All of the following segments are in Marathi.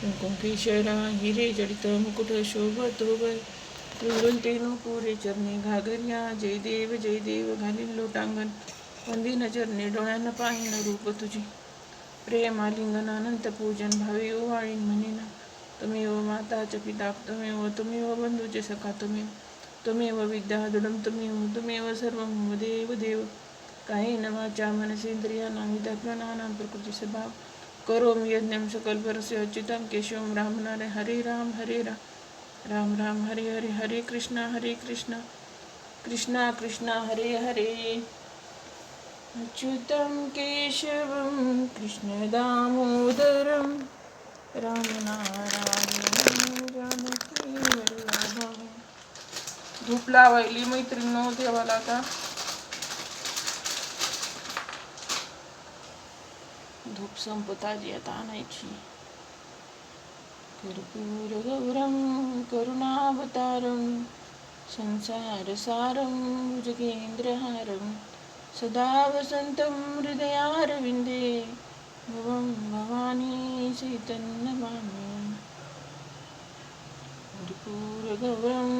कुंकुम केशरा हिरे जडित मुकुट शोभतोभय रुंदुलते नूपुरे चरणी घागरिया जय देव घालील लोटांगण वंदिन चरणी डोळ्यांना पाहिन रूप तुझे प्रेम आलिंगन अनंत पूजन भावे ओवाळीन म्हणेना तुम्ही माताच पिता तुम्ही बंधूचे सखा तुम्ही विद्या दृढम तुम्ही सर्वं देव काही न वाचा मनसेंद्रियाणां विदग्नानां प्रकृती स्वभाव करोमि यज्ञं सकलपरस्य अच्युतं केशवं राम नारायण हरे राम राम राम हरे हरे हरे कृष्णा कृष्णा कृष्णा हरे हरे अच्युतं केशवं कृष्ण दामोदरं रामनारायणं जानकी वल्लभं. धूप लावायली मैत्रिणींनो देवाला आता. धूप संपत आली आता आणायची. कर्पूर गौरम करुणावतारम संसारसारं भुजगेन्द्रहारं सदा वसन्तं हृदयारविन्दे भवं भवानी चैतन्यमामि. कर्पूरगौरं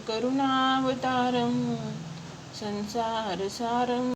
करुणावतारं संसारसारं